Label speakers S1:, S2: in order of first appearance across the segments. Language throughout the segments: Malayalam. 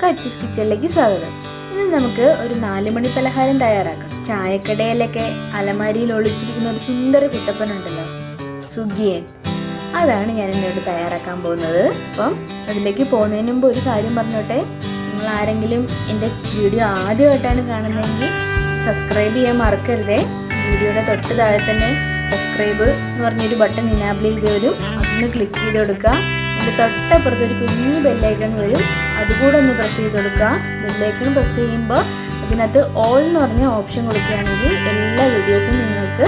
S1: എല്ലാവർക്കും അച്ചീസ് കിച്ചണിലേക്ക് സ്വാഗതം. ഇന്ന് നമുക്ക് ഒരു 4 മണി പലഹാരം തയ്യാറാക്കാം. ചായക്കടയിലൊക്കെ അലമാരിയിൽ ഒളിച്ചിരിക്കുന്ന ഒരു സുന്ദര കുട്ടപ്പനുണ്ടല്ലോ, സുഗിയൻ. അതാണ് ഞാൻ ഇന്നോട് തയ്യാറാക്കാൻ പോകുന്നത്. അപ്പം അതിലേക്ക് പോകുന്നതിന് മുമ്പ് ഒരു കാര്യം പറഞ്ഞോട്ടെ. നിങ്ങൾ ആരെങ്കിലും എൻ്റെ വീഡിയോ ആദ്യമായിട്ടാണ് കാണുന്നതെങ്കിൽ സബ്സ്ക്രൈബ് ചെയ്യാൻ മറക്കരുതേ. വീഡിയോയുടെ തൊട്ട് താഴെ തന്നെ സബ്സ്ക്രൈബ് എന്ന് പറഞ്ഞൊരു ബട്ടൺ ഇനാബിൾ ചെയ്ത് വരും. അതൊന്ന് ക്ലിക്ക് ചെയ്ത് കൊടുക്കുക. അതിൻ്റെ തൊട്ടപ്പുറത്ത് ഒരു കുഞ്ഞു ബെല്ലൈക്കൺ വരും, അതുകൂടെ ഒന്ന് പ്രസ് ചെയ്ത് കൊടുക്കുക. ബെല്ലൈക്കൺ പ്രസ് ചെയ്യുമ്പോൾ അതിനകത്ത് ഓൾ എന്ന് പറഞ്ഞ ഓപ്ഷൻ കൊടുക്കുകയാണെങ്കിൽ എല്ലാ വീഡിയോസും നിങ്ങൾക്ക്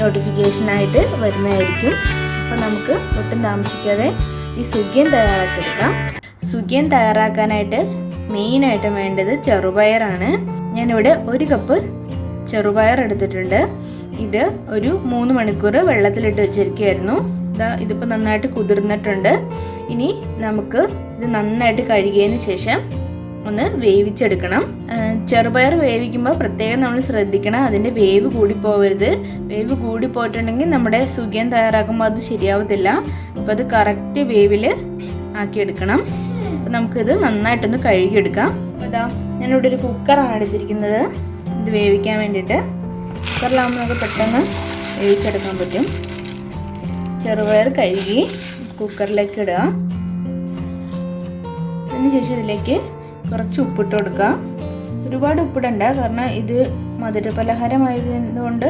S1: നോട്ടിഫിക്കേഷനായിട്ട് വരുന്നതായിരിക്കും. അപ്പോൾ നമുക്ക് ഒട്ടും താമസിക്കാതെ ഈ സുഗിയൻ തയ്യാറാക്കിയെടുക്കാം. സുഗിയൻ തയ്യാറാക്കാനായിട്ട് മെയിനായിട്ട് വേണ്ടത് ചെറുപയറാണ്. ഞാനിവിടെ 1 കപ്പ് ചെറുപയർ എടുത്തിട്ടുണ്ട്. ഇത് ഒരു 3 മണിക്കൂർ വെള്ളത്തിലിട്ട് വെച്ചിരിക്കുകയായിരുന്നു. ഇതിപ്പോൾ നന്നായിട്ട് കുതിർന്നിട്ടുണ്ട്. ഇനി നമുക്ക് ഇത് നന്നായിട്ട് കഴുകിയതിന് ശേഷം ഒന്ന് വേവിച്ചെടുക്കണം. ചെറുപയർ വേവിക്കുമ്പോൾ പ്രത്യേകം നമ്മൾ ശ്രദ്ധിക്കണം, അതിൻ്റെ വേവ് കൂടിപ്പോവരുത്. വേവ് കൂടിപ്പോയിട്ടുണ്ടെങ്കിൽ നമ്മുടെ സുഗിയൻ തയ്യാറാക്കുമ്പോൾ അത് ശരിയാവത്തില്ല. അപ്പോൾ അത് കറക്റ്റ് വേവിൽ ആക്കിയെടുക്കണം. അപ്പോൾ നമുക്കിത് നന്നായിട്ടൊന്ന് കഴുകിയെടുക്കാം. അതാ ഞാനിവിടെ ഒരു കുക്കറാണ് എടുത്തിരിക്കുന്നത്, ഇത് വേവിക്കാൻ വേണ്ടിയിട്ട്. കുക്കറിലാകുമ്പോൾ നമുക്ക് പെട്ടെന്ന് വേവിച്ചെടുക്കാൻ പറ്റും. ചെറുപയർ കഴുകി കുക്കറിലേക്ക് ഇടുക. അതിനുശേഷം ഇതിലേക്ക് കുറച്ച് ഉപ്പിട്ട് കൊടുക്കുക. ഒരുപാട് ഉപ്പിടണ്ട, കാരണം ഇത് മധുര പലഹാരമായതുകൊണ്ട്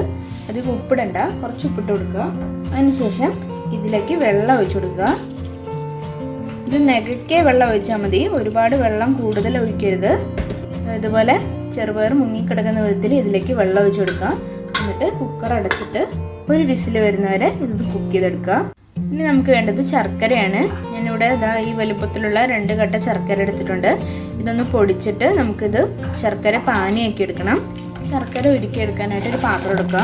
S1: അധികം ഉപ്പിടണ്ട. കുറച്ച് ഉപ്പിട്ട് കൊടുക്കുക. അതിനുശേഷം ഇതിലേക്ക് വെള്ളം ഒഴിച്ചു കൊടുക്കുക. ഇത് നെകക്കെ വെള്ളം ഒഴിച്ചാൽ മതി, ഒരുപാട് വെള്ളം കൂടുതൽ ഒഴിക്കരുത്. ഇതുപോലെ ചെറുപയർ മുങ്ങിക്കിടക്കുന്ന വിധത്തിൽ ഇതിലേക്ക് വെള്ളം ഒഴിച്ചു കൊടുക്കുക. എന്നിട്ട് കുക്കർ അടച്ചിട്ട് ഒരു വിസിൽ വരുന്നവരെ ഇത് കുക്ക് ചെയ്തെടുക്കുക. ഇനി നമുക്ക് വേണ്ടത് ശർക്കരയാണ്. ഞാനിവിടെ ഈ വലുപ്പത്തിലുള്ള 2 കട്ട ശർക്കര എടുത്തിട്ടുണ്ട്. ഇതൊന്ന് പൊടിച്ചിട്ട് നമുക്കിത് ശർക്കര പാനിയാക്കി എടുക്കണം. ശർക്കര ഉരുക്കിയെടുക്കാനായിട്ട് ഒരു പാത്രം എടുക്കുക.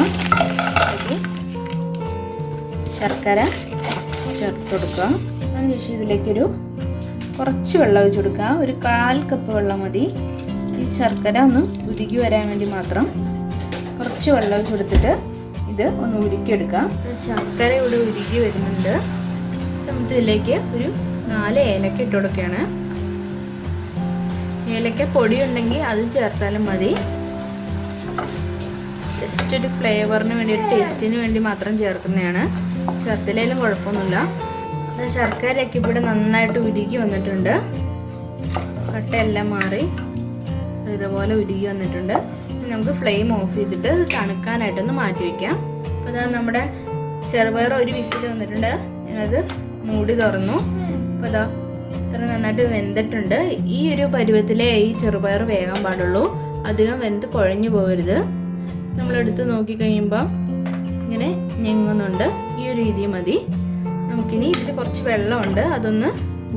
S1: ശർക്കര ചേർത്ത് കൊടുക്കുക. അതിനുശേഷം ഇതിലേക്കൊരു കുറച്ച് വെള്ളം ഒഴിച്ചു കൊടുക്കുക. ഒരു 1/4 കപ്പ് വെള്ളം മതി. ഈ ശർക്കര ഒന്ന് ഉരുകി വരാൻ വേണ്ടി മാത്രം കുറച്ച് വെള്ളം ഒഴിച്ചു കൊടുത്തിട്ട് ഇത് ഒന്ന് ഉരുക്കിയെടുക്കാം. ശർക്കര ഇവിടെ ഉരുകി വരുന്നുണ്ട്. സമയത്ത് ഇതിലേക്ക് ഒരു 4 ഏലക്ക ഇട്ട് കൊടുക്കുകയാണ്. ഏലക്ക പൊടി ഉണ്ടെങ്കിൽ അത് ചേർത്താലും മതി. ജസ്റ്റ് ഒരു ഫ്ലേവറിന് വേണ്ടി, ഒരു ടേസ്റ്റിന് വേണ്ടി മാത്രം ചേർക്കുന്നതാണ്. ചേർത്തില്ലെങ്കിലും കുഴപ്പമൊന്നുമില്ല. ശർക്കരയൊക്കെ ഇവിടെ നന്നായിട്ട് ഉരുകി വന്നിട്ടുണ്ട്. കട്ടയെല്ലാം മാറി ഇതുപോലെ ഉരുകി വന്നിട്ടുണ്ട്. നമുക്ക് ഫ്ലെയിം ഓഫ് ചെയ്തിട്ട് തണുക്കാനായിട്ടൊന്ന് മാറ്റി വയ്ക്കാം. അപ്പോൾ അതാ നമ്മുടെ ചെറുപയർ ഒരു വിസിൽ വന്നിട്ടുണ്ട്. ഞാനത് മൂടി തുറന്നു. അപ്പോൾ അതാ ഇത്ര നന്നായിട്ട് വെന്തിട്ടുണ്ട്. ഈ ഒരു പരുവത്തിലേ ഈ ചെറുപയർ വേകാൻ പാടുള്ളൂ, അധികം വെന്ത് കുഴഞ്ഞു പോകരുത്. നമ്മളെടുത്ത് നോക്കിക്കഴിയുമ്പോൾ ഇങ്ങനെ ഞെങ്ങുന്നുണ്ട്. ഈ ഒരു രീതി മതി. നമുക്കിനി ഇതിൽ കുറച്ച് വെള്ളമുണ്ട്, അതൊന്ന്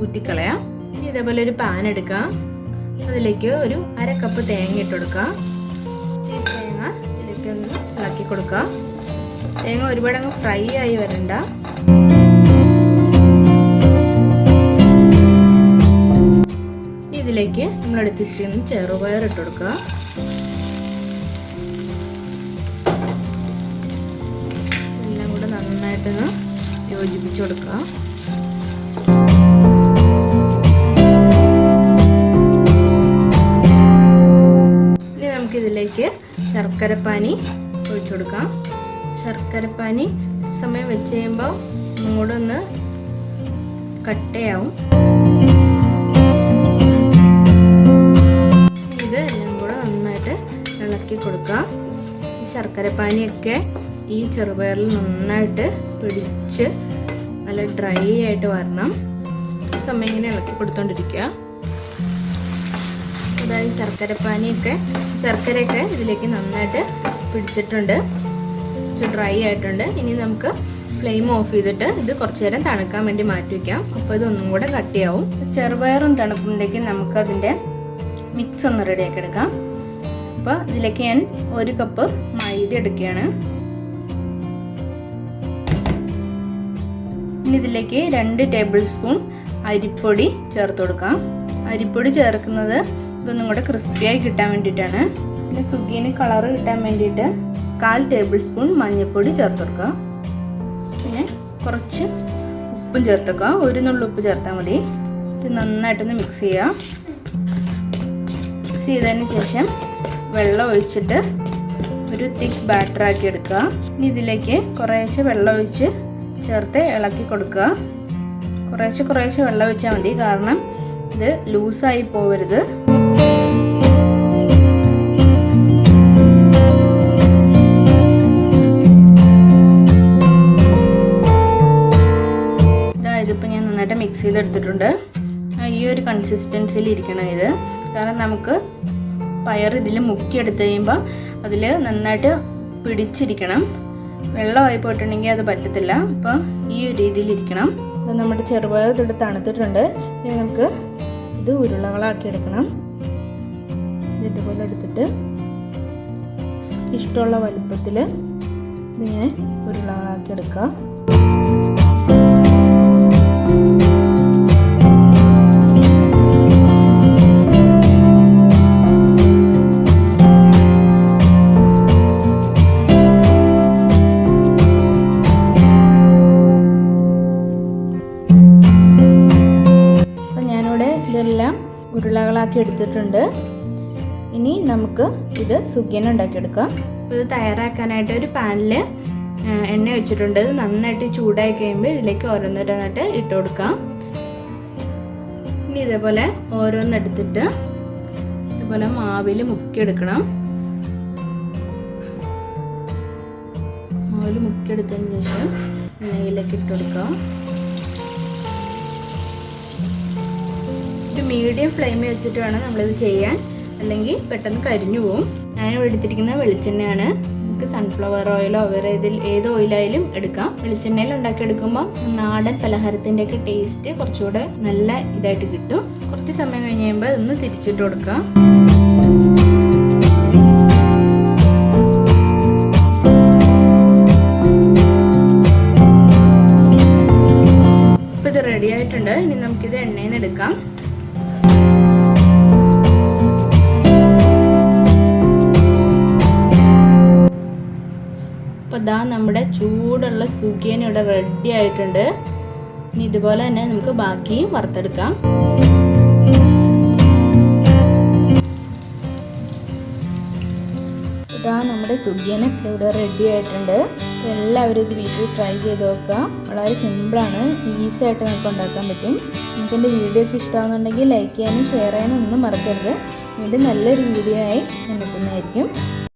S1: ഊറ്റിക്കളയാം. ഇനി ഇതേപോലെ ഒരു പാൻ എടുക്കാം. അതിലേക്ക് ഒരു 1/2 കപ്പ് തേങ്ങ ഇട്ട് കൊടുക്കുക. ഈ തേങ്ങ ഇതിലേക്ക് ഒന്ന് ഇളക്കി കൊടുക്കുക. തേങ്ങ ഒരുപാട് അങ്ങ് ഫ്രൈ ആയി വരണ്ട. ഇതിലേക്ക് നമ്മൾ എടുത്തിരിക്കുന്ന ചെറുപയർ ഇട്ട് കൊടുക്കുക. എല്ലാം കൂടെ നന്നായിട്ടൊന്ന് യോജിപ്പിച്ച് കൊടുക്കുക. ഇതിലേക്ക് ശർക്കരപ്പാനി ഒഴിച്ചു കൊടുക്കാം. ശർക്കരപ്പാനി സമയം വെച്ച് കഴിയുമ്പോൾ ഒന്നുകൂടെ ഒന്ന് കട്ടയാവും. ഇത് എല്ലാം കൂടെ നന്നായിട്ട് ഇളക്കി കൊടുക്കുക. ഈ ശർക്കരപ്പാനിയൊക്കെ ഈ ചെറുപയറിൽ നന്നായിട്ട് പിടിച്ച് നല്ല ഡ്രൈ ആയിട്ട് വരണം. ഈ സമയം ഇങ്ങനെ ഇളക്കി കൊടുത്തോണ്ടിരിക്കുക. അതായത് ശർക്കരയൊക്കെ ഇതിലേക്ക് നന്നായിട്ട് പിടിച്ചിട്ടുണ്ട്, ഡ്രൈ ആയിട്ടുണ്ട്. ഇനി നമുക്ക് ഫ്ലെയിം ഓഫ് ചെയ്തിട്ട് ഇത് കുറച്ച് നേരം തണുക്കാൻ വേണ്ടി മാറ്റി വയ്ക്കാം. അപ്പോൾ ഇതൊന്നും കൂടെ കട്ടിയാവും. ചെറുപയറും തണുപ്പുണ്ടെങ്കിൽ നമുക്ക് അതിൻ്റെ മിക്സ് ഒന്ന് റെഡിയാക്കി എടുക്കാം. അപ്പോൾ ഇതിലേക്ക് ഞാൻ 1 കപ്പ് മൈദ എടുക്കുകയാണ്. ഇനി ഇതിലേക്ക് 2 ടേബിൾ സ്പൂൺ അരിപ്പൊടി ചേർത്ത് കൊടുക്കാം. അരിപ്പൊടി ചേർക്കുന്നത് ഇതൊന്നും കൂടെ ക്രിസ്പിയായി കിട്ടാൻ വേണ്ടിയിട്ടാണ്. പിന്നെ സുഗിയന് കളറ് കിട്ടാൻ വേണ്ടിയിട്ട് 1/4 ടേബിൾ സ്പൂൺ മഞ്ഞൾപ്പൊടി ചേർത്ത് കൊടുക്കുക. പിന്നെ കുറച്ച് ഉപ്പും ചേർത്ത് വെക്കുക. 1 നുള്ളി ഉപ്പ് ചേർത്താൽ മതി. ഇത് നന്നായിട്ടൊന്ന് മിക്സ് ചെയ്യുക. മിക്സ് ചെയ്തതിന് ശേഷം വെള്ളം ഒഴിച്ചിട്ട് ഒരു തിക്ക് ബാറ്ററാക്കി എടുക്കുക. ഇനി ഇതിലേക്ക് കുറേശ്ശെ വെള്ളം ഒഴിച്ച് ചേർത്ത് ഇളക്കി കൊടുക്കുക. കുറേശ്ശെ വെള്ളം ഒഴിച്ചാൽ മതി, കാരണം ഇത് ലൂസായി പോവരുത്. ഇതിപ്പോൾ ഞാൻ നന്നായിട്ട് മിക്സ് ചെയ്തെടുത്തിട്ടുണ്ട്. ഈ ഒരു കൺസിസ്റ്റൻസിയിൽ ഇരിക്കണം ഇത്, കാരണം നമുക്ക് പയർ ഇതിൽ മുക്കിയെടുത്ത് കഴിയുമ്പോൾ അതിൽ നന്നായിട്ട് പിടിച്ചിരിക്കണം. വെള്ളമായി പോയിട്ടുണ്ടെങ്കിൽ അത് പറ്റത്തില്ല. അപ്പോൾ ഈ ഒരു രീതിയിലിരിക്കണം. ഇത് നമ്മുടെ ചെറുപയർ ഇതിട്ട് തണുത്തിട്ടുണ്ട്. ഇനി നമുക്ക് ഇത് ഉരുളകളാക്കി എടുക്കണം. ഇതുപോലെ എടുത്തിട്ട് ഇഷ്ടമുള്ള വലുപ്പത്തിൽ ഇതിങ്ങനെ ഉരുളകളാക്കി എടുക്കുക. ഇതെല്ലാം ഉരുളകളാക്കി എടുത്തിട്ടുണ്ട്. ഇനി നമുക്ക് ഇത് സുഗിയൻ ഉണ്ടാക്കിയെടുക്കാം. ഇത് തയ്യാറാക്കാനായിട്ട് ഒരു പാനിൽ എണ്ണ വെച്ചിട്ടുണ്ട്. ഇത് നന്നായിട്ട് ചൂടായി കഴിയുമ്പോൾ ഇതിലേക്ക് ഓരോന്നോരോന്നായിട്ട് ഇട്ട് കൊടുക്കാം. ഇനി ഇതേപോലെ ഓരോന്നെടുത്തിട്ട് ഇതുപോലെ മാവിൽ മുക്കിയെടുക്കണം. മാവിൽ മുക്കിയെടുത്തതിന് ശേഷം എണ്ണയിലേക്ക് ഇട്ട് കൊടുക്കാം. ഒരു മീഡിയം ഫ്ലെയിമിൽ വെച്ചിട്ട് വേണം നമ്മളിത് ചെയ്യാൻ, അല്ലെങ്കിൽ പെട്ടെന്ന് കരിഞ്ഞു പോവും. ഞാനിവിടെ എടുത്തിരിക്കുന്ന വെളിച്ചെണ്ണയാണ്. നമുക്ക് സൺഫ്ലവർ ഓയിലോ വേറെ ഏത് ഓയിലായാലും എടുക്കാം. വെളിച്ചെണ്ണയിൽ ഉണ്ടാക്കിയെടുക്കുമ്പോൾ നാടൻ പലഹാരത്തിൻ്റെയൊക്കെ ടേസ്റ്റ് കുറച്ചുകൂടെ നല്ല ഇതായിട്ട് കിട്ടും. കുറച്ച് സമയം കഴിഞ്ഞ് കഴിയുമ്പോൾ ഇതൊന്ന് തിരിച്ചിട്ട് കൊടുക്കാം. ഇപ്പോൾ ഇത് റെഡി ആയിട്ടുണ്ട്. ഇനി നമുക്കിത് എണ്ണയിൽ നിന്ന് എടുക്കാം. അപ്പോൾ ഇതാ നമ്മുടെ ചൂടുള്ള സുഗിയൻ ഇവിടെ റെഡി ആയിട്ടുണ്ട്. ഇനി ഇതുപോലെ തന്നെ നമുക്ക് ബാക്കിയും വറുത്തെടുക്കാം. ഇതാ നമ്മുടെ സുഗിയനൊക്കെ ഇവിടെ റെഡി ആയിട്ടുണ്ട്. എല്ലാവരും ഇത് വീട്ടിൽ ട്രൈ ചെയ്ത് നോക്കുക. വളരെ സിമ്പിളാണ്, ഈസി ആയിട്ട് നമുക്ക് ഉണ്ടാക്കാൻ പറ്റും. നിങ്ങൾക്ക് എൻ്റെ വീഡിയോ ഒക്കെ ഇഷ്ടമാകുന്നുണ്ടെങ്കിൽ ലൈക്ക് ചെയ്യാനും ഷെയർ ചെയ്യാനും ഒന്നും മറക്കരുത്. വീണ്ടും നല്ലൊരു വീഡിയോ ആയി ഞാൻ എത്തുന്നതായിരിക്കും.